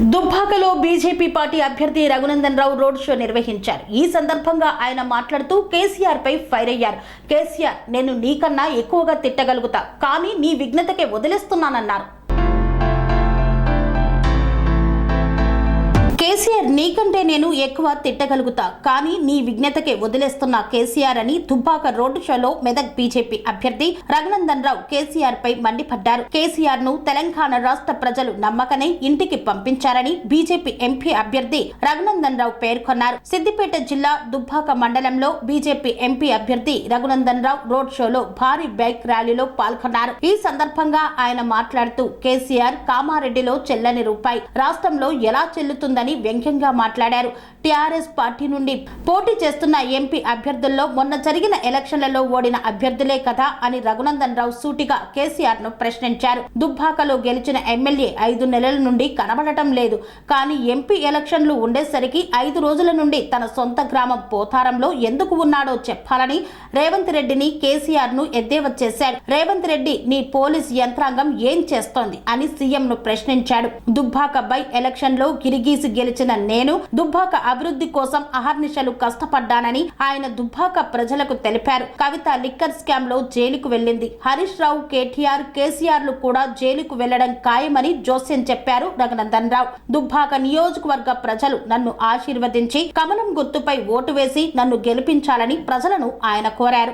దుబ్బాకలో BJP party అభ్యర్థి Raghunandan Rao road show నిర్వహించారు. ఈ సందర్భంగా ఆయన మాట్లాడుతూ కేసీఆర్ పై ఫైర్ అయ్యారు. కేసీఆర్, నేను నీకన్నా ఎక్కువగా తిట్టగలుగుతా, కానీ నీ విఘ్నతకే వదిలేస్తున్నానన్నారు. కేసీఆర్, నీకంటే నేను ఎక్కువ తిట్టగలుగుతా, కానీ నీ విఘ్నతకే వదిలేస్తున్న కేసీఆర్ అని దుబ్బాక రోడ్డు షోలో మెదక్ బీజేపీ అభ్యర్థి రఘునందన్ రావు కేసీఆర్ పై మండిపడ్డారు. కేసీఆర్ ను తెలంగాణ రాష్ట్ర ప్రజలు నమ్మకనే ఇంటికి పంపించారని బీజేపీ ఎంపీ అభ్యర్థి రఘునందన్ రావు పేర్కొన్నారు. సిద్దిపేట జిల్లా దుబ్బాక మండలంలో బీజేపీ ఎంపీ అభ్యర్థి రఘునందన్ రావు రోడ్ షోలో భారీ బైక్ ర్యాలీలో పాల్గొన్నారు. ఈ సందర్భంగా ఆయన మాట్లాడుతూ కేసీఆర్ కామారెడ్డిలో చెల్లని రూపాయి రాష్ట్రంలో ఎలా చెల్లుతుందని వ్యంగ్యంగా మాట్లాడారు. టీఆర్ఎస్ పార్టీ నుండి పోటీ చేస్తున్న ఎంపీ అభ్యర్థుల్లో మొన్న జరిగిన ఎలక్షన్లలో ఓడిన అభ్యర్థులే కదా అని రఘునందన్ రావు సూటిగా కేసీఆర్ ను ప్రశ్నించారు. దుబ్బాకలో గెలిచిన ఎమ్మెల్యే 5 నెలల నుండి కనబడటం లేదు, కానీ ఎంపీ ఎలక్షన్లు ఉండేసరికి 5 రోజుల నుండి తన సొంత గ్రామం పోతారంలో ఎందుకు ఉన్నాడో చెప్పాలని రేవంత్ రెడ్డిని కేసీఆర్ ను ఎద్దేవా చేశారు. రేవంత్ రెడ్డి, నీ పోలీస్ యంత్రాంగం ఏం చేస్తోంది అని సీఎం ను ప్రశ్నించాడు. దుబ్బాక బై ఎలక్షన్ లో గిరిగీసి గెలిచిన నేను దుబ్బాక అభివృద్ధి కోసం అహర్నిశలు కష్టపడ్డానని ఆయన దుబ్బాక ప్రజలకు తెలిపారు. కవిత లిక్కర్ స్కామ్ లో జైలుకు వెళ్లింది. హరీష్ రావు, కేటీఆర్, కేసీఆర్ లు కూడా జైలుకు వెళ్లడం ఖాయమని జోస్యం చెప్పారు రఘునందన్ రావు. దుబ్బాక నియోజకవర్గ ప్రజలు నన్ను ఆశీర్వదించి కమలం గుర్తుపై ఓటు వేసి నన్ను గెలిపించాలని ప్రజలను ఆయన కోరారు.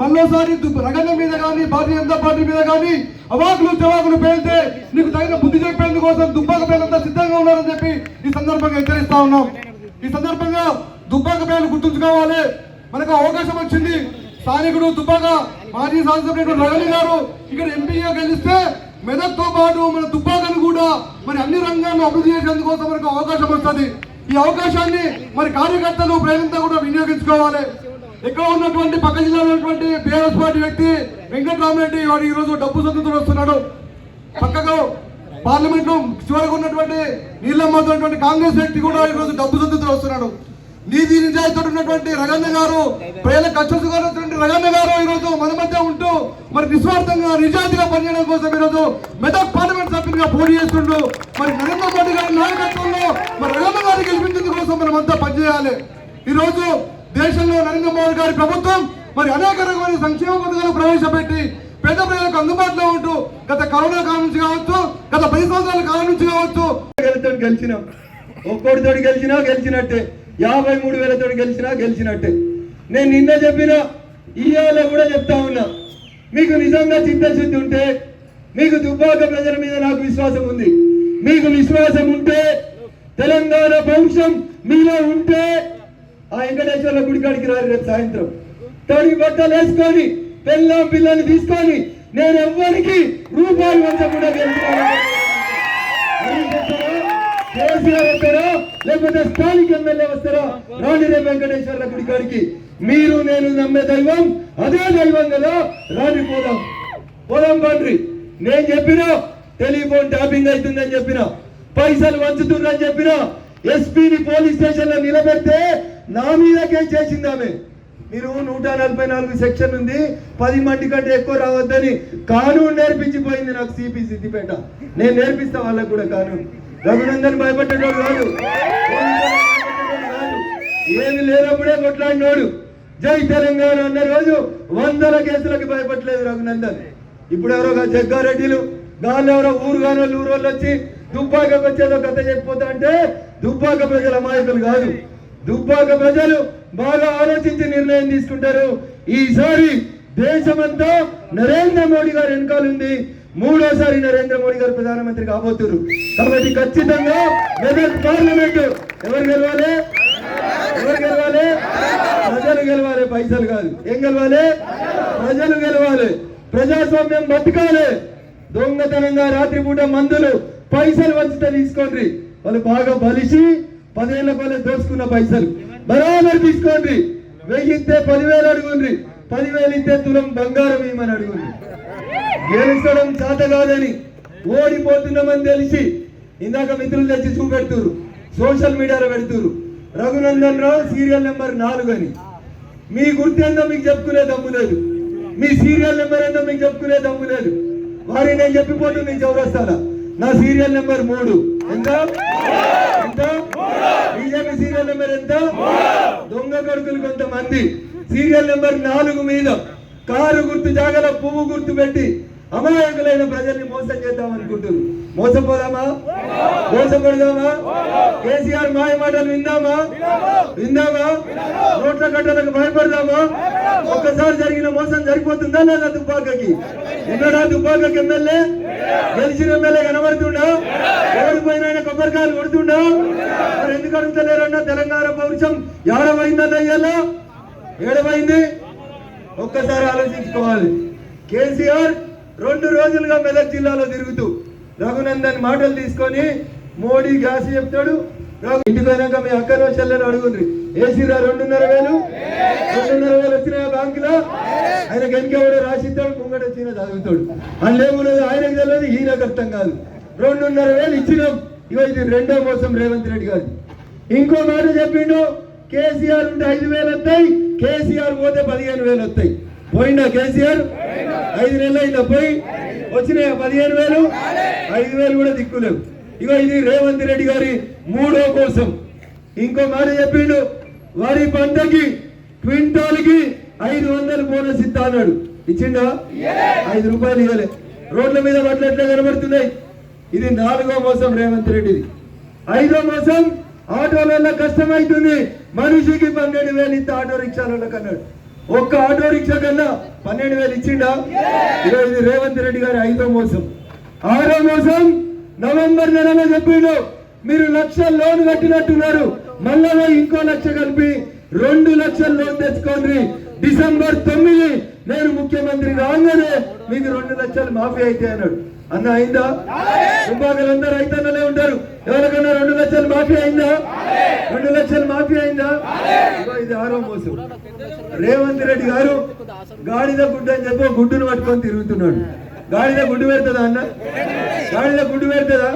మళ్ళోసారి రగన్న మీద కానీ భారతీయ జనతా పార్టీ మీద కానీ అవాకులు చవాకులు పేలితే నీకు తగిన బుద్ధి చెప్పేందుకు కోసం దుబ్బాక పేర్లంతా సిద్ధంగా ఉన్నారని చెప్పి ఈ సందర్భంగా హెచ్చరిస్తా ఉన్నాం. ఈ సందర్భంగా దుబ్బాక పేర్లు గుర్తుంచుకోవాలి. మనకు అవకాశం వచ్చింది. స్థానికుడు దుబ్బాక మాజీ శాసనసభ్యుడు రగన్న గారు ఇక్కడ ఎంపీగా గెలిస్తే మెదక్తో పాటు మన దుబ్బాకను కూడా మరి అన్ని రంగాల్లో అభివృద్ధి చేసేందుకోసం మనకు అవకాశం వస్తుంది. ఈ అవకాశాన్ని మరి కార్యకర్తలు ప్రజలంతా కూడా వినియోగించుకోవాలి. ఎక్కువ ఉన్నటువంటి పక్క జిల్లాలో ఉన్నటువంటి బీఆర్ఎస్ పార్టీ వ్యక్తి వెంకటరామరెడ్డి వాడు ఈ రోజు డబ్బు సొంతతో వస్తున్నాడు. పక్కకు పార్లమెంట్ లో చివరకు ఉన్నటువంటి నీళ్ళమ్మతున్నటువంటి కాంగ్రెస్ వ్యక్తి కూడా ఈ రోజు డబ్బు సొంతతో వస్తున్నాడు. నీతి నిజాయితీతో ఉన్నటువంటి రగన్న గారు, ప్రజల కష్టసుకున్నటువంటి రగన్న గారు ఈ రోజు మన మధ్య ఉంటూ మరి నిస్వార్థంగా నిజాయితీగా పనిచేయడం కోసం ఈ రోజు మెదక్ పార్లమెంట్ సభ్యునిగా పోటీ చేస్తుండు. మరి నరేంద్ర మోడీ గారి నాయకత్వంలో మరి రగన్న గారిని గెలిపించేందుకు కోసం మనం అంతా పనిచేయాలి. ఈ రోజు దేశంలో నరేంద్ర మోడీ గారి ప్రభుత్వం మరి అనేక రకమైన సంక్షేమ పథకాలు ప్రవేశపెట్టి పేద ప్రజలకు అందుబాటులో ఉంటూ గత కరోనా కాలం నుంచి కావచ్చు, గత 10 సంవత్సరాల కాలం నుంచి కావచ్చు గెలిచినాం. ఒక్కోటితోటి గెలిచినట్టే, 53,000 గెలిచినట్టే. నేను నిన్న చెప్పిన ఇవాళ కూడా చెప్తా ఉన్నా, మీకు నిజంగా చిత్తశుద్ధి ఉంటే, మీకు దుబ్బాక ప్రజల మీద నాకు విశ్వాసం ఉంది. మీకు విశ్వాసం ఉంటే, తెలంగాణ వంశం మీలో ఉంటే ఆ వెంకటేశ్వర గుడి కాడికి రారు. రేపు సాయంత్రం తడి బట్టలు వేసుకొని పిల్లల్ని తీసుకొని నేను ఎవ్వరికి రూపాయలు వంచకుండా కేసీఆర్ వస్తారా లేకపోతే స్థానిక ఎమ్మెల్యే వస్తారా? రాండి రేపు వెంకటేశ్వర గుడి కాడికి. మీరు నేను నమ్మే దైవం అదే దైవం కదా. రాండి పోదాం బండ్రి. నేను చెప్పినా టెలిఫోన్ ట్యాపింగ్ అవుతుందని చెప్పిన, పైసలు వంచుతుందని చెప్పిన, ఎస్పీని పోలీస్ స్టేషన్ లో నిలబెడితే నా మీద కేసు చేసింది ఆమె. మీరు 144 సెక్షన్ ఉంది, 10 మంది కంటే ఎక్కువ రావద్దని కానూను నేర్పించిపోయింది నాకు సిపి సిద్దిపేట. నేను నేర్పిస్తా వాళ్ళకు కూడా కానూను. రఘునందన్ భయపడ్డోడు కాదు, ఏమి లేనప్పుడే కొట్లాడినోడు. జై తెలంగాణ అన్న రోజు 100 కేసులకు భయపడలేదు రఘునందన్. ఇప్పుడు ఎవరో జగ్గారెడ్డిలు గాళ్ళు ఎవరో ఊరోళ్ళు వచ్చి దుబ్బాకకు వచ్చేదో కథ చెప్పిపోతా అంటే దుబ్బాక ప్రజల అమాయకులు కాదు. దుబ్బాక ప్రజలు బాగా ఆలోచించి నిర్ణయం తీసుకుంటారు. ఈసారి దేశమంతా నరేంద్ర మోడీ గారు వెనకాలంది. 3వ సారి నరేంద్ర మోడీ గారు ప్రధానమంత్రి కాబోతున్నారు. కాబట్టి ఖచ్చితంగా మెదక్ పార్లమెంట్ ఎవరు గెలవాలి? ప్రజలు గెలవాలి, పైసలు కాదు. ఏం గెలవాలి? ప్రజలు గెలవాలి. ప్రజాస్వామ్యం బతకాలి. దొంగతనంగా రాత్రిపూట మందులు పైసలు వంచితే తీసుకోండి. వాళ్ళు బాగా బలిసి 10 ఏళ్ల పల్లె దోసుకున్న పైసలు బరాబర్ తీసుకోండి. 1000 ఇస్తే 10,000 అడుగుండ్రి, 10,000 ఇస్తే తులం బంగారం ఇవ్వమని అడుగుండ్రి. గెలిచడం చేత కాదని ఓడిపోతున్నామని తెలిసి ఇందాక మిత్రులు తెచ్చి చూపెడుతురు, సోషల్ మీడియాలో పెడుతురు. రఘునందన్ రావు సీరియల్ నెంబర్ 4 అని మీ గుర్తు ఏందో మీకు చెప్పుకునే దమ్ము లేదు, మీ సీరియల్ నెంబర్ ఏందో మీకు చెప్పుకునే దమ్ము లేదు. వారి నేను చెప్పిపోతుంది నేను చౌరస్తానా, నా సీరియల్ నెంబర్ 3. ఎంత ఎంత బీజేపీ సీరియల్ నెంబర్ ఎంత? దొంగ కొడుకులు కొంతమంది సీరియల్ నెంబర్ 4 మీద కారు గుర్తు జాగల పువ్వు గుర్తు పెట్టి అమాయకులైన ప్రజల్ని మోసం చేద్దాం అనుకుంటున్నారు. మోసపోదామా? మోసపడదామా? కేసీఆర్ మాయ మాటలు విందామా? నోట్ల కట్టలకు భయపడదామా? ఒక్కసారి జరిగిన మోసం సరిపోతుందా లేదా? దుబ్బాకకి ఉన్నాడా? దుబ్బాకకి ఎమ్మెల్యే, గెలిచిన ఎమ్మెల్యే కనబడుతుండా? ఓడిపోయిన కొబ్బరికాయలు కొడుతుండా? మరి ఎందుకు అడుగుతలేరన్నా? తెలంగాణ పౌరుషం ఏడవైందన్న ఇయ్యాల, ఏడవైంది ఒక్కసారి ఆలోచించుకోవాలి. కేసీఆర్ 2 రోజులుగా మెదక్ జిల్లాలో తిరుగుతూ రఘునందన్ మాటలు తీసుకొని మోడీ గ్యాస్ చెప్తాడు. ఇంటికి పోయినాక మీ అక్కనో చెల్లెలు అడుగుండ్రి, ఏసీరా 2,500 వచ్చినాయా బ్యాంకులో? ఆయన గెలికేవాడు రాసిస్తాడు, ముంగట వచ్చిన చదువుతాడు. అందులేమున్నది ఆయనకు తెలియదు, ఈయనకు అర్థం కాదు. 2,500 ఇచ్చినాం. ఇగో ఇది 2వ మోసం రేవంత్ రెడ్డి గారు. ఇంకో మాట చెప్పిండు, కేసీఆర్ ఉంటే 5,000 వస్తాయి, కేసీఆర్ పోతే 15,000 వస్తాయి. పోయిందా కేసీఆర్? 5 నెలలు అయిందా పోయి? వచ్చినాయా 15,000? 5,000 కూడా దిక్కులేవు. ఇగో ఇది రేవంత్ రెడ్డి గారి 3వ కోసం. ఇంకో మాట చెప్పిండు, వరి పంటకి క్వింటాల్కి 500 బోనస్ ఇస్తా అన్నాడు. ఇచ్చిండా? 5 రూపాయలు ఇవ్వలే. రోడ్ల మీద బట్టలు ఎట్లా కనబడుతున్నాయి. ఇది 4వ మోసం రేవంత్ రెడ్డిది. 5వ మోసం, ఆటోలలో కష్టమవుతుంది, మనిషికి 12,000 ఇస్తా ఆటో రిక్షాలకు అన్నాడు. ఒక్క ఆటో రిక్షా కన్నా 12,000 ఇచ్చిండా? ఇది రేవంత్ రెడ్డి గారి 5వ మోసం. 6వ మోసం, నవంబర్ నెలలో చెప్పిండు, మీరు 1,00,000 లోన్ కట్టినట్టున్నారు, మళ్ళా ఇంకో 1,00,000 కలిపి 2 లక్షల లోన్ తెచ్చుకోండి. డిసెంబర్ 9 నేను ముఖ్యమంత్రి రాగానే మీకు 2 లక్షలు మాఫీ అయితే అన్నాడు. అన్న అయిందా? దుబ్బాకలందరూ రైతన్నలే ఉంటారు, ఎవరికన్నా 2 లక్షలు మాఫీ అయిందా? 2 లక్షలు మాఫీ అయిందా? ఇది 6వ మోసం. రేవంత్ రెడ్డి గారు గాడిద గుడ్డు అని చెప్పి గుడ్డును పట్టుకొని తిరుగుతున్నాడు. గాడిద గుడ్డు పెడుతుందా అన్న? గాడిద గుడ్డు పెడుతుందా?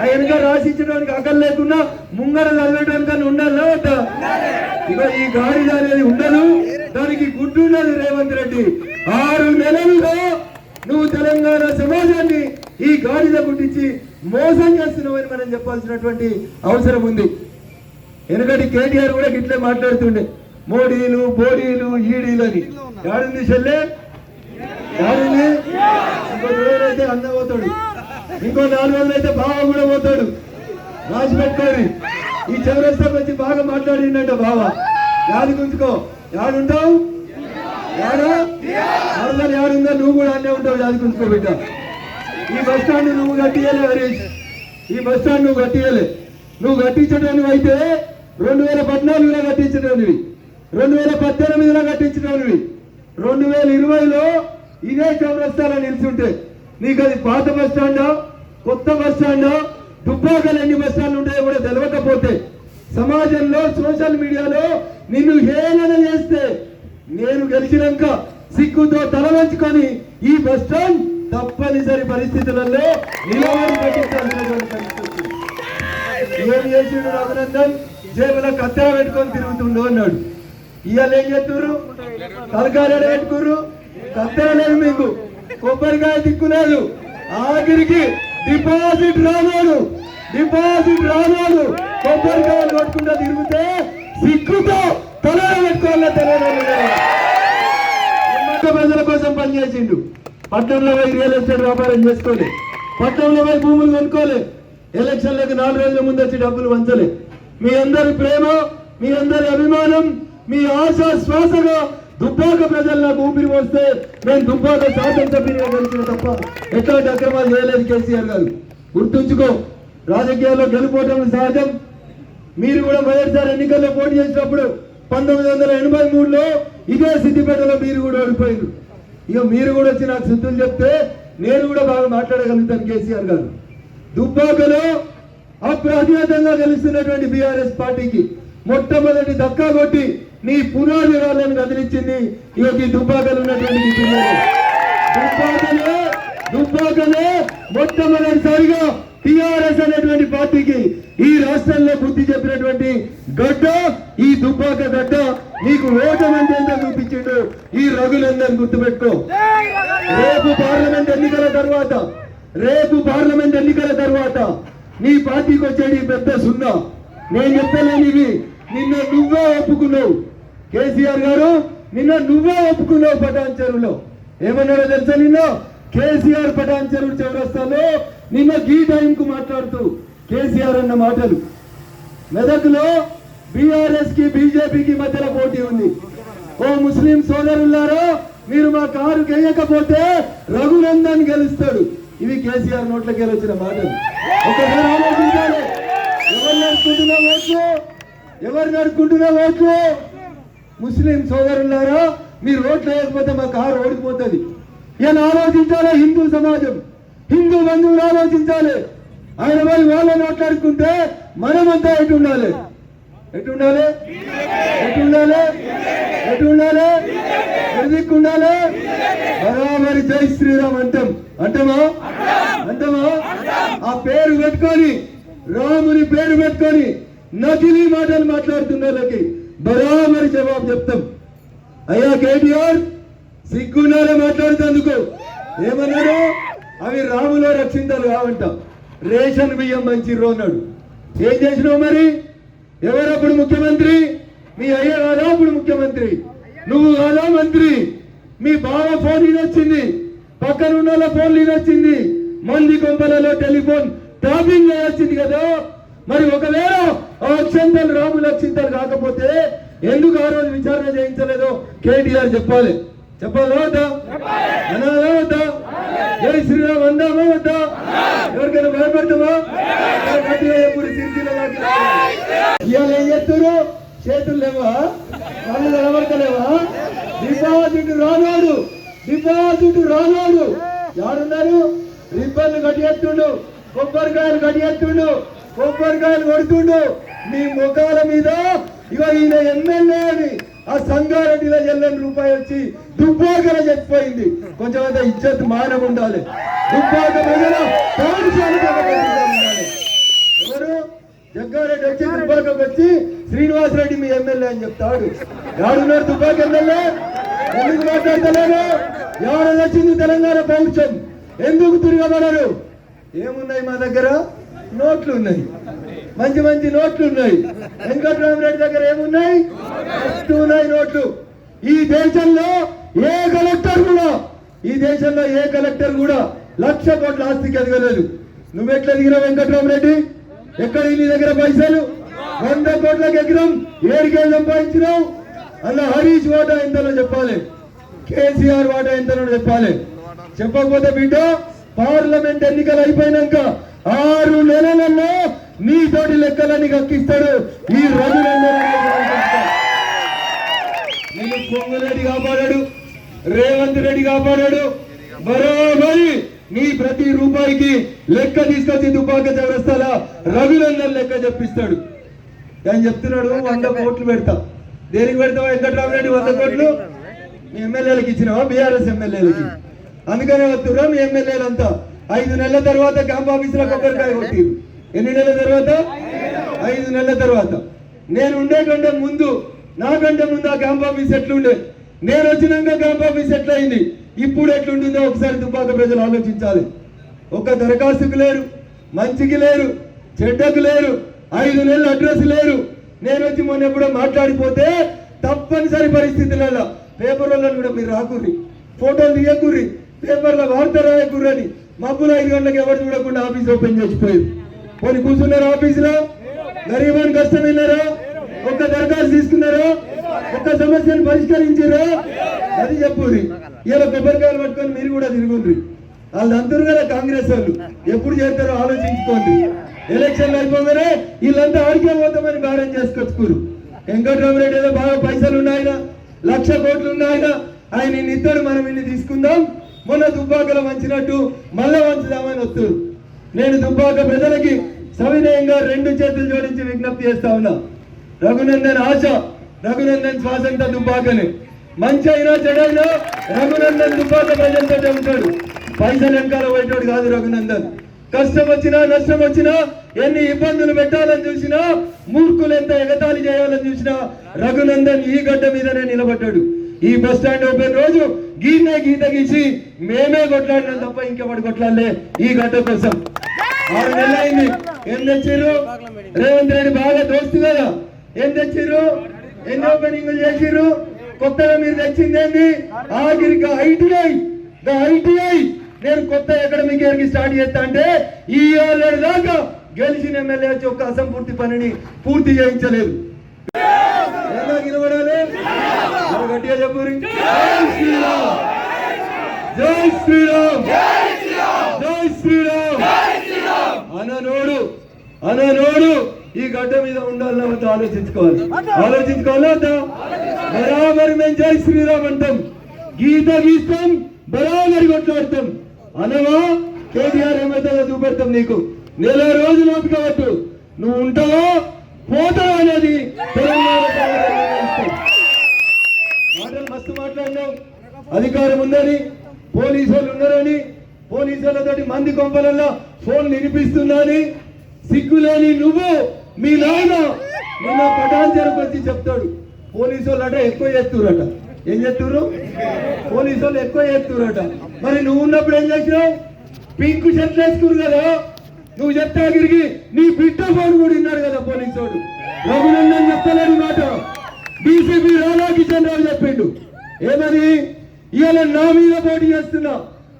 ఆయనగా రాసిచ్చడానికి అక్కలు లేకున్నా ముంగర చదివేయడానికి ఉండాలా వద్దా? ఇక ఈ గాడిద అనేది ఉండదు, దానికి గుడ్డు ఉండదు. రేవంత్ రెడ్డి 6 నెలలుగా నువ్వు తెలంగాణ సమాజాన్ని ఈ గాడిద గుడ్డిచ్చి మోసం చేస్తున్నావని మనం చెప్పాల్సినటువంటి అవసరం ఉంది. ఎందుకంటే కేటీఆర్ కూడా గిట్లే మాట్లాడుతుండే, మోడీలు బోడీలు ఈడీలు అని. గాడింది చెల్లె, గాడింది. ఇంకో 2 రోజులైతే అన్న పోతాడు, ఇంకో 4 రోజులైతే బావ కూడా పోతాడు. రాసి పెట్టుకోండి. ఈ చౌరస్తాకు వచ్చి బాగా మాట్లాడిండట బావ. యాది గుంచుకో, యాడుంటావు? యాడుందా? నువ్వు కూడా అన్నే ఉంటావు. యాది గుంచుకో బిడ్డ. ఈ బస్ స్టాండ్ నువ్వు కట్టియలే హరీష్, ఈ బస్ స్టాండ్ నువ్వు కట్టియలే. నువ్వు కట్టించడానికి అయితే 2014లో కట్టించడానికి, 2018లో కట్టించడానికి, 2020లో ఇదే చౌరస్తాలో నిలిచుంటే నీకు అది పాత బస్ స్టాండా కొత్త బస్ స్టాండా, దుబ్బాకలు ఎన్ని బస్ స్టాండ్లు ఉంటాయో కూడా తెలియకపోతే, సమాజంలో సోషల్ మీడియాలో నిన్ను హేళన చేస్తే నేను గెలిచినాక సిగ్గుతో తల వంచుకొని ఈ బస్ స్టాండ్ తప్పనిసరి పరిస్థితులలో నిలబడి కట్టించాల్సినటువంటి పరిస్థితి. ఏం చేసిండు రఘునందన్? జేబులో కత్తెర పెట్టుకొని తిరుగుతుండు అన్నాడు. ఇవాళ ఏం చేస్తున్నారు? తలకాయలు పెట్టుకుర్రు, కత్తెర లేదు మీకు, కొబ్బరికాయ దిక్కులేదు, ఆఖరికి డిపాజిట్ రానోడు కొబ్బరికాయలు కొట్టుకుంటూ తిరిగితే సిగ్గుతో తల పెట్టుకోవాల. ప్రజల కోసం పనిచేసిండు. పట్టణంలో పోయి రియల్ ఎస్టేట్ వ్యాపారం చేసుకోలే, పట్టణంలో పోయి భూములు కొనుక్కోలే, ఎలక్షన్లకు 4 రోజుల ముందు వచ్చి డబ్బులు వంచలే. మీ అందరి ప్రేమ, మీ అందరి అభిమానం, మీ ఆశ శ్వాసగా దుబ్బాక ప్రజలు నాకు ఊపిరి పోస్తే నేను దుబ్బాక శాసనసభ్యునిగా గెలిచిన తప్ప ఎట్లాంటి అక్రమాలు చేయలేదు కేసీఆర్ గారు. గుర్తుంచుకో, రాజకీయాల్లో గెలుపోవటం సహజం. మీరు కూడా మొదటిసారి ఎన్నికల్లో పోటీ చేసినప్పుడు 1983లో ఇదే సిద్దిపేటలో మీరు కూడా ఓడిపోయారు. ఇక మీరు కూడా వచ్చి నాకు శుద్ధులు చెప్తే నేను కూడా బాగా మాట్లాడగలుగుతాను. కేసీఆర్ గారు దుబ్బాకలో అప్రతిహతంగా గెలుస్తున్నటువంటి బీఆర్ఎస్ పార్టీకి మొట్టమొదటి దక్కా కొట్టి నీ పునాది రాళ్ళను కదిలించింది ఈ దుబ్బాకలు ఉన్నటువంటి దుబ్బాకలే మొట్టమొదటిసారిగా టిఆర్ఎస్ అనేటువంటి పార్టీకి ఈ రాష్ట్రంలో బుద్ధి చెప్పినటువంటి గడ్డ ఈ దుబ్బాక గడ్డ నీకు ఓటమంటే ఎంత చూపించిండు ఈ రఘునందన్ గుర్తుపెట్టుకో. రేపు పార్లమెంట్ ఎన్నికల తర్వాత నీ పార్టీకి వచ్చేది పెద్ద సున్నా. నేను చెప్తలేనివి నిన్న నువ్వే ఒప్పుకున్నావు. కేసీఆర్ గారు నిన్న నువ్వే ఒప్పుకున్నావు. పటాన్ చెరువులో ఏమన్నాడో తెలుసా? నిన్న కేసీఆర్ పటాన్ చెరువు చౌరస్తాలో నిన్న ఈ టైంకు మాట్లాడుతూ కేసీఆర్ అన్న మాటలు, మెదక్లో బీఆర్ఎస్ కి బీజేపీకి మధ్యలో పోటీ ఉంది. ఓ ముస్లిం సోదరులారా, మీరు మా కారు గెయ్యకపోతే రఘునందన్ గెలుస్తాడు. ఇవి కేసీఆర్ నోట్లకి వచ్చిన మాటలు. ఒకసారి ఆలోచించాలి. ఎవరు నడుచుకుంటున్నా ఓట్లు? ముస్లిం సోదరులారా, మీరు ఓట్లు వేయకపోతే మా కారు ఓడిపోతుంది. ఇలా ఆలోచించాలి హిందూ సమాజం, హిందూ బంధువులు ఆలోచించాలి. ఆయన పోయి వాళ్ళని మాట్లాడుకుంటే మనమంతా ఎటు ఉండాలి? బరాబరి జై శ్రీరామ్ అంటమా? ఆ పేరు పెట్టుకొని, రాముని పేరు పెట్టుకొని నకిలీ మాటలు మాట్లాడుతున్న వాళ్ళకి బరాబరి జవాబు చెప్తాం. అయ్యా కేటీఆర్, సిగ్గున్నారే మాట్లాడుతందుకు. ఏమన్నాడు? అవి రాములో రక్షించాలి కావంట. రేషన్ బియ్యం మంచిర్రు అన్నాడు. ఏం చేసినావు మరి? ఎవరప్పుడు ముఖ్యమంత్రి? మీ అయ్య కాదా అప్పుడు ముఖ్యమంత్రి? నువ్వు కాదా మంత్రి? మీ బావ ఫోన్ వచ్చింది, పక్కన ఉన్న ఫోన్ వచ్చింది, మంది కొంపలలో టెలిఫోన్ టాపింగ్ వచ్చింది కదా. మరి ఒకవేళ ఆ అక్షంతలు రాముల అక్షింతలు కాకపోతే ఎందుకు ఆ రోజు విచారణ చేయించలేదో కేటీఆర్ చెప్పాలా వద్దా? అనాలా వద్దా? జై శ్రీరామ్ అందామా వద్దా? ఎవరికైనా భయపడతామా? ఇవాళ ఏం చేస్తారు? చేతులు లేవా? వాళ్ళు నిలబడతలేవా? డిపాజిట్ రానోడు ఎవరున్నారు? రిబ్బన్లు కట్టేస్తుండు, కొబ్బరికాయలు కట్టేస్తుండు, కొబ్బరికాయలు కొడుతుండు. మీ ముఖాల మీద ఇక ఈయన ఎమ్మెల్యే అని ఆ సంగారెడ్డిలో ఎల్లని రూపాయి వచ్చి దుబ్బాకలో చచ్చిపోయింది. కొంచెం అంత ఇజ్జత్ మానం ఉండాలి. దుబ్బాక ప్రజల ఉండాలి. ఎవరు? జగ్గారెడ్డి వచ్చి దుబ్బాకకు వచ్చి శ్రీనివాసరెడ్డి మీ ఎమ్మెల్యే అని చెప్తాడు. ఎవరున్నారు దుబ్బాక ఎమ్మెల్యే? ఎందుకు మాట్లాడతలేరు? ఎవరు వచ్చింది తెలంగాణ పౌరుషం? ఎందుకు తిరగబడరు? ఏమున్నాయి మా దగ్గర? నోట్లు ఉన్నాయి, మంచి నోట్లు ఉన్నాయి. వెంకటరామరెడ్డి దగ్గర ఏమున్నాయి? నోట్లు. ఈ దేశంలో ఏ కలెక్టర్ కూడా 1,00,000 కోట్ల ఆస్తికి ఎదగలేదు. నువ్వెట్లా ఎదిగినావు వెంకటరామరెడ్డి? ఎక్కడ నీ దగ్గర పైసలు? 100 కోట్లకు ఎగిరం ఏడికేళ్ళు సంపాదించినావు? అలా హరీష్ వాటా ఎంతలో చెప్పాలి, కేసీఆర్ వాటా ఎంతలో చెప్పాలి. చెప్పకపోతే బిడ్డ, పార్లమెంట్ ఎన్నికలు అయిపోయినాక 6 నెలలలో నీతోటి లెక్కలని కక్కిస్తాడు ఈ రఘునందన్. నేను పొంగులేడి కాపాడాడు, రేవంత్ రెడ్డి కాపాడాడు. బరోబరి నీ ప్రతి రూపాయికి లెక్క తీసుకొచ్చి దుబ్బాక చౌరస్తాల రఘునందన్ లెక్క చెప్పిస్తాడు. ఆయన చెప్తున్నాడు 100 కోట్లు పెడతా. దేనికి పెడతావా వెంకటరామరెడ్డి? 100 కోట్లు మీ ఎమ్మెల్యేలకు ఇచ్చినావా? బీఆర్ఎస్ ఎమ్మెల్యేలకి. అందుకనే వస్తురా మీ ఎమ్మెల్యేలంతా 5 నెలల తర్వాత క్యాంప్ ఆఫీసులో కొబ్బరికాయ కొట్టిరు. ఎన్ని నెలల తర్వాత? 5 నెలల తర్వాత. నేను ఉండే కంటే ముందు, నాకంటే ముందు ఆ క్యాంప్ ఆఫీస్ ఎట్లుండే, నేను వచ్చినాక క్యాంప్ ఆఫీస్ ఎట్లయింది, ఇప్పుడు ఎట్లుంటుందో ఒకసారి దుబ్బాక ప్రజలు ఆలోచించాలి. ఒక దరఖాస్తుకు లేరు, మంచికి లేరు, చెడ్డకు లేరు, 5 నెలల అడ్రస్ లేరు. నేను వచ్చి మొన్న ఎప్పుడో మాట్లాడిపోతే తప్పనిసరి పరిస్థితులలో పేపర్లలో కూడా మీరు రాకుర్రి, ఫోటోలు తీయకుర్రి, పేపర్లో వార్త రాయకుర్రి అని మబ్బులు 5 గంటలకు ఎవరు చూడకుండా ఆఫీస్ ఓపెన్ చేసిపోయారు. కొన్ని కూర్చున్నారు ఆఫీసులో, గరీబాన్ని కష్టం విన్నారా? ఒక్క దరఖాస్తు తీసుకున్నారా? ఒక్క సమస్యను పరిష్కరించారా? అది చెప్పుర్రి. ఇలా కొబ్బరికాయలు పట్టుకొని మీరు కూడా తిరుగుండ్రి. వాళ్ళు అంటారు కదా కాంగ్రెస్ వాళ్ళు, ఎప్పుడు చేస్తారో ఆలోచించుకోండి. ఎలక్షన్లు అయిపోగానే వీళ్ళంతా ఆడికే పోతామని భారం చేసుకొచ్చుకోరు. వెంకటరామరెడ్డి ఏదో బాగా పైసలు ఉన్నాయన, 1,00,000 కోట్లు ఉన్నాయన, ఆయన ఇద్దరు మనం ఇన్ని తీసుకుందాం, మొన్న దుబ్బాకలో వంచినట్టు మళ్ళా వంచుదామని వస్తారు. నేను దుబ్బాక ప్రజలకి సవినయంగా 2 చేతులు జోడించి విజ్ఞప్తి చేస్తా ఉన్నా. రఘునందన్ ఆశ, రఘునందన్ శ్వాసంతా దుబ్బాకనే. మంచి అయినా చెడైనా రఘునందన్ దుబ్బాక ప్రజలతో ఉంటాడు. పైసలు వెనకాల పోయేటోడు కాదు రఘునందన్. కష్టం వచ్చినా నష్టం వచ్చినా ఎన్ని ఇబ్బందులు పెట్టాలని చూసినా మూర్ఖులు ఎంత ఎగతాళి చేయాలని చూసినా రఘునందన్ ఈ గడ్డ మీదనే నిలబడ్డాడు. ఈ బస్ స్టాండ్ ఓపెన్ రోజు గీత గీసి మేమే కొట్లాడినాం తప్ప ఇంకెవడు కొట్లాడలే ఈ గడ్డ కోసం. 6 నెలలు అయింది. ఏం తెచ్చిర్రు? రేవంత్ రెడ్డి బాగా దోస్తు కదా, ఏం తెచ్చిర్రు? ఎన్ని ఓపెనింగ్లు చేసిర్రు? కొత్తగా మీరు తెచ్చింది ఏంది? ఆఖరికి ఐటీఐ నేను కొత్త అకాడమిక్ ఇయర్ కి స్టార్ట్ చేస్తా అంటే ఈ ఏడాది దాకా గెలిచిన ఎమ్మెల్యే వచ్చి ఒక్క అసంపూర్తి పనిని పూర్తి చేయించలేదు. నిలబడాలి గట్టిగా చెప్పు. జై శ్రీరామ్, జై శ్రీరామ్ అననోడు ఈ గడ్డ మీద ఉండాలని వద్ద ఆలోచించుకోవాలా వద్దా? బరాబర్ మేము జై శ్రీరామ్ అంటాం, గీత గీస్తాం, బరాబర్ కొట్లాడతాం. అనవా కేటీఆర్ ఏమైతుందో చూపెడతాం. నీకు నెల రోజులు ఓపిక పట్టు, నువ్వు ఉంటావో పోతావో అనేది తెలంగాణ మాటలు మస్తు మాట్లాడినావు. అధికారం ఉందని, పోలీసు వాళ్ళు ఉన్నారని, పోలీసు వాళ్ళతోటి మంది కొంపలల్లో ఫోన్ వినిపిస్తుందని సిగ్గులేని నువ్వు మీ నాయన నిన్న పటాంచరకు వచ్చి చెప్తాడు పోలీసు వాళ్ళు అట ఎక్కువ చేస్తురట. ఏం చేస్తుర్రు? పోలీసు వాళ్ళు ఎక్కువ చేస్తురట. మరి నువ్వు ఉన్నప్పుడు ఏం చేసినావు? పింక్ షర్ట్లు వేసుకురు కదా, నువ్వు చెప్తా గిరికి నీ బిడ్డ ఫోన్ కూడా విన్నాడు కదా పోలీసు వాడు. రఘునందన్ చెప్తలేడు మాట, డీసీపీ రాధాకిషన్ రావు చెప్పిండు. ఏమని? ఇవాళ నా మీద పోటీ చేస్తున్నా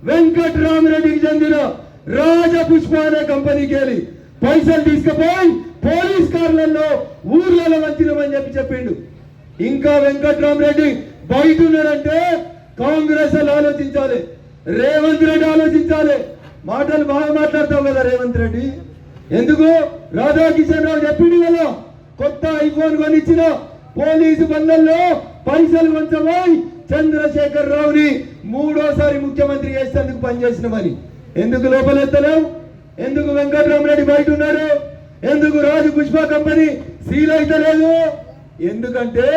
వెంకట్రామరెడ్డికి చెందిన రాజపుష్ప అనే కంపెనీకి వెళ్ళి పైసలు తీసుకుపోయి పోలీస్ కార్లలో ఊర్లలో వచ్చినామని చెప్పిండు. ఇంకా వెంకట్రామరెడ్డి బయట ఉన్నాడంటే కాంగ్రెస్ వాళ్ళు ఆలోచించాలి, రేవంత్ రెడ్డి ఆలోచించాలి. మాటలు బాగా మాట్లాడతావు కదా రేవంత్ రెడ్డి. ఎందుకు? రాధాకిషన్ రావు చెప్పిండు కదా, కొత్త ఐఫోన్ కొనిచ్చిన పోలీసు బంధంలో పైసలు కొంచెమై చంద్రశేఖర్ రావుని 3వ ముఖ్యమంత్రి చేసేందుకు పనిచేసినామని. ఎందుకు లోపలెత్తలేవు? ఎందుకు వెంకట్రామరెడ్డి బయట ఉన్నారు? ఎందుకు రాజు పుష్ప కంపెనీ సీల్ అయితే లేదు? ఎందుకంటే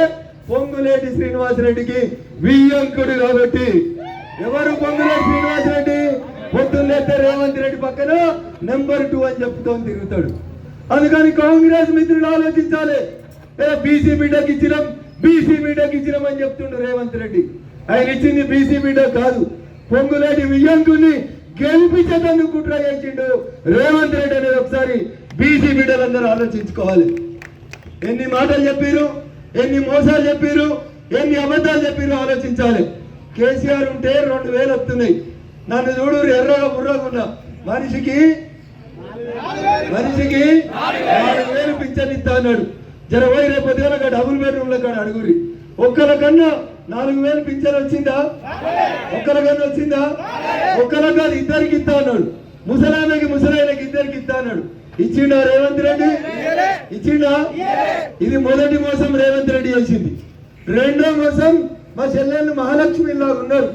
పొంగులేటి శ్రీనివాసరెడ్డికి వియ్యంకుడు కాబట్టి. ఎవరు పొంగులేటి శ్రీనివాసరెడ్డి? పొద్దున్నేస్తే రేవంత్ రెడ్డి పక్కన నెంబర్ 2 అని చెప్తూ తిరుగుతాడు. అందుకని కాంగ్రెస్ మిత్రులు ఆలోచించాలి. బీసీ మీడియాకి ఇచ్చినాం అని చెప్తుండు రేవంత్ రెడ్డి. ఆయన ఇచ్చింది బీసీ మీడియా కాదు, పొంగులేటి వియ్యంకుని గెలిపించేందుకు కుట్ర చేసిండు రేవంత్ రెడ్డి అనేది ఒకసారి బీసీ మీడియాలందరూ ఆలోచించుకోవాలి. ఎన్ని మాటలు చెప్పారు, ఎన్ని మోసాలు చెప్పారు, ఎన్ని అబద్ధాలు చెప్పారు ఆలోచించాలి. కేసీఆర్ ఉంటే 2000 వస్తున్నాయి. నన్ను చూడు ఎర్రగా బుర్రగా ఉన్నా. మనిషికి 4000 పింఛన్ ఇస్తా అన్నాడు. జరవై రేపు డబుల్ బెడ్రూమ్ల కాడ అడుగురి. ఒక్కరికన్నా 4000 పింఛన్ వచ్చిందా? ఒక్కరికన్నా వచ్చిందా? ఒక్కరికి కాదు, ఇద్దరికి ఇస్తా అన్నాడు. ముసలాయనకి ఇద్దరికి ఇస్తా అన్నాడు. ఇచ్చిండా రేవంత్ రెడ్డి? ఇచ్చిండా? ఇది మొదటి మోసం రేవంత్ రెడ్డి చేసింది. రెండో మోసం మా చెల్లెళ్ళు మహాలక్ష్మి లాగా ఉన్నారు.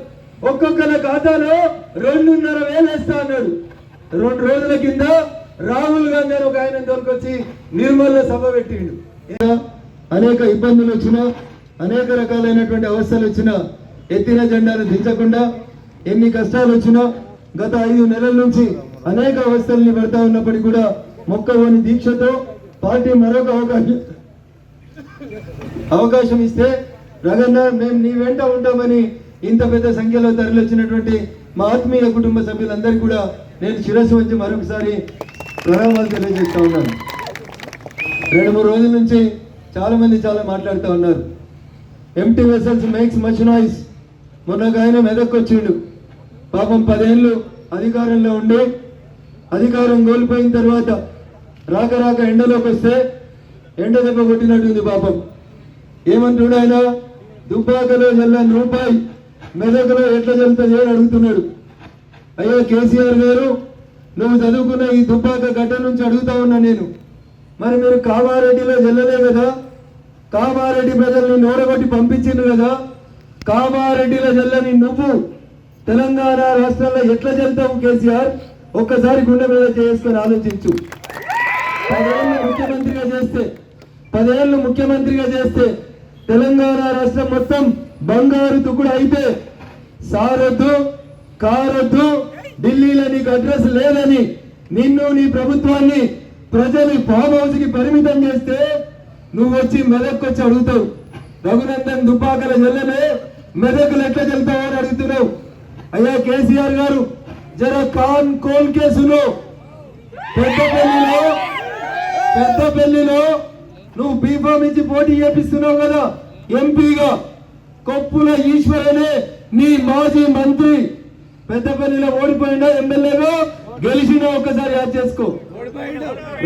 ఒక్కొక్కల ఖాతాలో 2,500,000 వేస్తా అన్నాడు. 2 రోజుల కింద రాహుల్ గాంధీ గారు ఒక ఆయన తోలుకొచ్చి నిర్మల్లో సభ పెట్టిండు. అనేక ఇబ్బందులు వచ్చినా, అనేక రకాలైనటువంటి అవస్థలు వచ్చినా ఎత్తిన జెండాను దించకుండా, ఎన్ని కష్టాలు వచ్చినా గత 5 నెలల నుంచి అనేక అవస్థల్ని పడతా ఉన్నప్పటికీ కూడా మొక్కవోని దీక్షతో పార్టీ మరొక అవకాశం ఇస్తే రగన్న మేము నీ వెంట ఉంటామని ఇంత పెద్ద సంఖ్యలో తరలిచ్చినటువంటి మా ఆత్మీయ కుటుంబ సభ్యులందరికీ కూడా నేను శిరస్సు వచ్చి మరొకసారి ప్రణామాలు తెలియజేస్తా ఉన్నాను. 2-3 రోజుల నుంచి చాలా మంది మాట్లాడుతూ ఉన్నారు. Empty vessels makes much noise. మొన్నగా ఆయన మెదక్కి వచ్చిండు. పాపం 10 ఏళ్ళు అధికారంలో ఉండి అధికారం కోల్పోయిన తర్వాత రాక ఎండలోకి వస్తే ఎండ దెబ్బ కొట్టినట్టుంది పాపం. ఏమంటున్నాడు ఆయన? దుబ్బాకలో జల్లని రూపాయి మెదక్లో ఎట్లా జల్లుతుంది అని అడుగుతున్నాడు. అయ్యా కేసీఆర్ గారు, నువ్వు చదువుకున్న ఈ దుబ్బాక గడ్డ నుంచి అడుగుతా ఉన్నా నేను, మరి మీరు కామారెడ్డిలో జల్లలే కదా, కామారెడ్డి ప్రజల్ని నోరగొట్టి పంపించిండ్రు కదా, కామారెడ్డిలో జల్లని నువ్వు తెలంగాణ రాష్ట్రంలో ఎట్లా జల్తావు కేసీఆర్? ఒక్కసారి గుండె మీద చేసుకొని ఆలోచించు. 10 ఏళ్ళు ముఖ్యమంత్రిగా చేస్తే తెలంగాణ రాష్ట్రం మొత్తం బంగారు తుకుడు అయితే సారొద్దు, కారొద్దు, ఢిల్లీలో నీకు అడ్రస్ లేదని నిన్ను నీ ప్రభుత్వాన్ని ప్రజలు ఫామ్ హౌస్ కి పరిమితం చేస్తే నువ్వు వచ్చి మెదక్ వచ్చి అడుగుతావు, రఘునందన్ దుబ్బాకల చెల్లెలే మెదకులు ఎట్లా చెల్తావు అని అడుగుతున్నావు. అయ్యా కేసీఆర్ గారు, జర కాన్ కోల్ కేసులో పెద్దపల్లిలో నువ్వు బీఫామ్ ఇచ్చి పోటీ చేపిస్తున్నావు కదా ఎంపీగా. కొప్పుల ఈశ్వరనే నీ మాజీ మంత్రి పెద్దపల్లిలో ఓడిపోయినా ఎమ్మెల్యేగా గెలిచినా ఒక్కసారి యాద్ చేసుకో.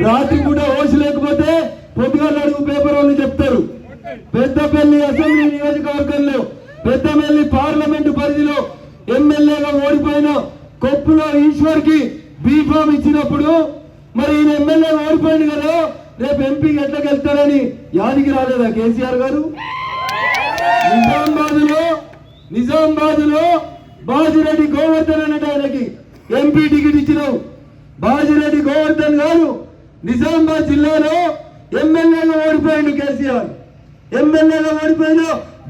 రాత్రి కూడా ఓసి లేకపోతే పొద్దుగాల అడుగు పేపర్ వాళ్ళు చెప్తారు. పెద్దపల్లి అసెంబ్లీ నియోజకవర్గంలో పెద్దపల్లి పార్లమెంటు పరిధిలో ఎమ్మెల్యేగా ఓడిపోయిన కొప్పుల ఈశ్వర్ కి బీఫామ్ ఇచ్చినప్పుడు మరి ఈయన ఎమ్మెల్యే ఓడిపోయింది కదా, రేపు ఎంపీకి ఎట్లా గెలుస్తారని యాదికి రాలేదా కేసీఆర్ గారు? నిజామాబాద్ లో బాజిరెడ్డి గోవర్ధన్ అన్నట్టు ఆయనకి ఎంపీ టికెట్ ఇచ్చినావు. బాజిరెడ్డి గోవర్ధన్ గారు నిజామాబాద్ జిల్లాలో ఎమ్మెల్యేగా ఓడిపోయిండు. కేసీఆర్ ఎమ్మెల్యేగా ఓడిపోయిన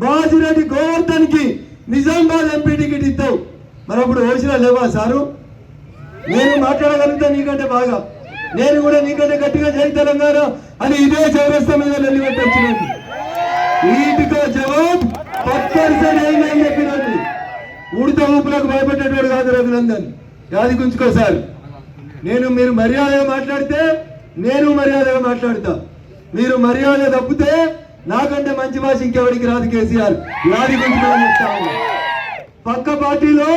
బాజిరెడ్డి గోవర్ధన్ కి నిజామాబాద్ ఎంపీ టికెట్ ఇస్తావు. మరి అప్పుడు ఓసినా లేవా సారు? నేను మాట్లాడగలుగుతా నీకంటే బాగా, నేను కూడా నీకంటే గట్టిగా జై తెలంగాణ అని ఇదే చౌరస్తా మీద నిలబెట్టొచ్చినది. వీటితో జవాబు 10% ఏమని చెప్పినట్టు. ఉడత ఊపులకు భయపెట్టేవాడు కాదు రఘునందన్, యాది గుంచుకో సార్. మీరు మర్యాదగా మాట్లాడితే నేను మర్యాదగా మాట్లాడతా. మీరు మర్యాద తప్పితే నాకంటే మంచి భాష ఇంకెవరికి రాదు. కేసీఆర్ యాది గుంచుకోని చెప్తాను. పక్క పార్టీలో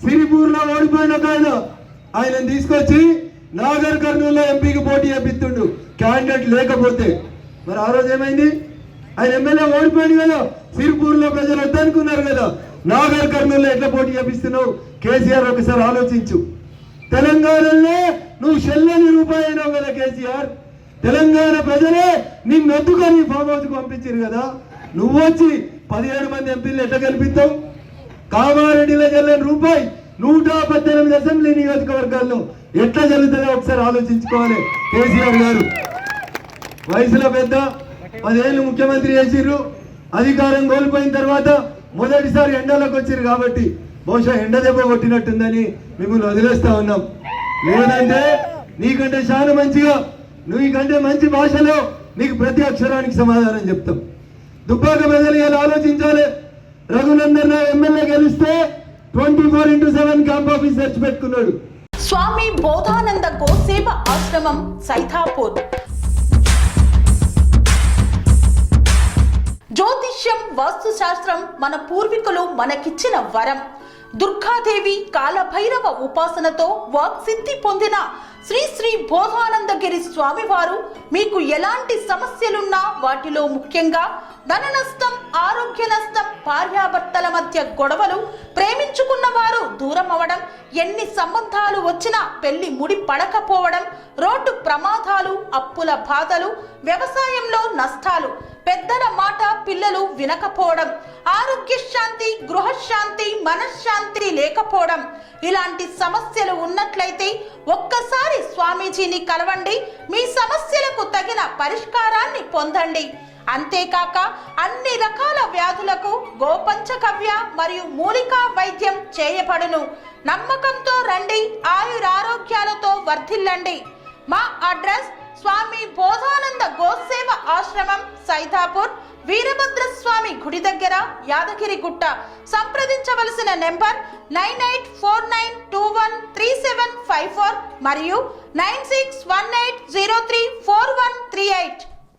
సిరిపూర్లో ఓడిపోయిన ఆయనను తీసుకొచ్చి నాగర్ కర్నూలులో ఎంపీకి పోటీ చేపిస్తుండు క్యాండిడేట్ లేకపోతే. మరి ఆ రోజు ఏమైంది? ఆయన ఎమ్మెల్యే ఓడిపోయింది కదా, సిరిపూర్లో ప్రజలు వద్దనుకున్నారు కదా, నాగర్ కర్నూలులో ఎట్లా పోటీ చేపిస్తున్నావు? కేసీఆర్ ఒకసారి ఆలోచించు. తెలంగాణలో నువ్వు చెల్లని రూపాయి అయినావు కదా కేసీఆర్. తెలంగాణ ప్రజలే నిన్నొద్దుకొని ఫామ్ హౌస్ కు పంపించారు కదా, నువ్వు వచ్చి 17 మంది ఎంపీలు ఎట్లా గెలిపిస్తావు? కామారెడ్డిలో చెల్లని రూపాయి 118 అసెంబ్లీ నియోజకవర్గాల్లో ఎట్లా జరుగుతుందో ఒకసారి ఆలోచించుకోవాలి. కేసీఆర్ గారు వయసులో పెద్ద, 10 ఏళ్ళు ముఖ్యమంత్రి చేసిర్రు, అధికారం కోల్పోయిన తర్వాత మొదటిసారి ఎండలోకి వచ్చారు కాబట్టి బహుశా ఎండ దెబ్బ కొట్టినట్టుందని మిమ్మల్ని వదిలేస్తా ఉన్నాం. లేదంటే నీకంటే చాలా మంచిగా, నీకంటే మంచి భాషలో నీకు ప్రతి అక్షరానికి సమాధానం చెప్తాం. దుబ్బాక ప్రజలు ఇలా ఆలోచించాలి. రఘునందన్ ఎమ్మెల్యే గెలిస్తే 24/7 క్యాంప్ ఆఫీస్ సెర్చ్ పెట్టుకున్నాడు. స్వామి బోధానంద గోసేవ ఆశ్రమం సైథాపూర్. జ్యోతిష్యం, వాస్తుశాస్త్రం మన పూర్వీకులు మనకిచ్చిన వరం. దుర్గాదేవి, కాలభైరవ ఉపాసనతో వాక్సిద్ధి పొందిన శ్రీ శ్రీ బోధానందగిరి స్వామివారు మీకు ఎలాంటి సమస్యలున్నా, వాటిలో ముఖ్యంగా ధన నష్టం, ఆరోగ్య నష్టం, భార్యాభర్తల మధ్య గొడవలు, ప్రేమించుకున్న వారు దూరం అవడం, ఎన్ని సంబంధాలు వచ్చినా పెళ్లి ముడి పడకపోవడం, రోడ్డు ప్రమాదాలు, అప్పుల బాధలు, వ్యవసాయంలో నష్టాలు, పెద్దల మాట పిల్లలు వినకపోవడం, ఆరోగ్య శాంతి, గృహశాంతి, మనశ్శాంతి లేకపోవడం, ఇలాంటి సమస్యలు ఉన్నట్లయితే ఒక్కసారి స్వామీజీని కలవండి. మీ సమస్యలకు తగిన పరిష్కారాన్ని పొందండి. అంతేకాక అన్ని రకాల వ్యాధులకు గోపంచకవ్య మరియు మూలికా వైద్యం చేయబడును. నమ్మకంతో రండి, ఆయురారోగ్యాలతో వర్ధిల్లండి. మా అడ్రస్ స్వామి బోధానంద గోసేవ ఆశ్రమం, సైథాపూర్, వీరభద్రస్వామి గుడి దగ్గర, యాదగిరిగుట్ట. సంప్రదించవలసిన నెంబర్ 9849213754 మరియు 9618034138.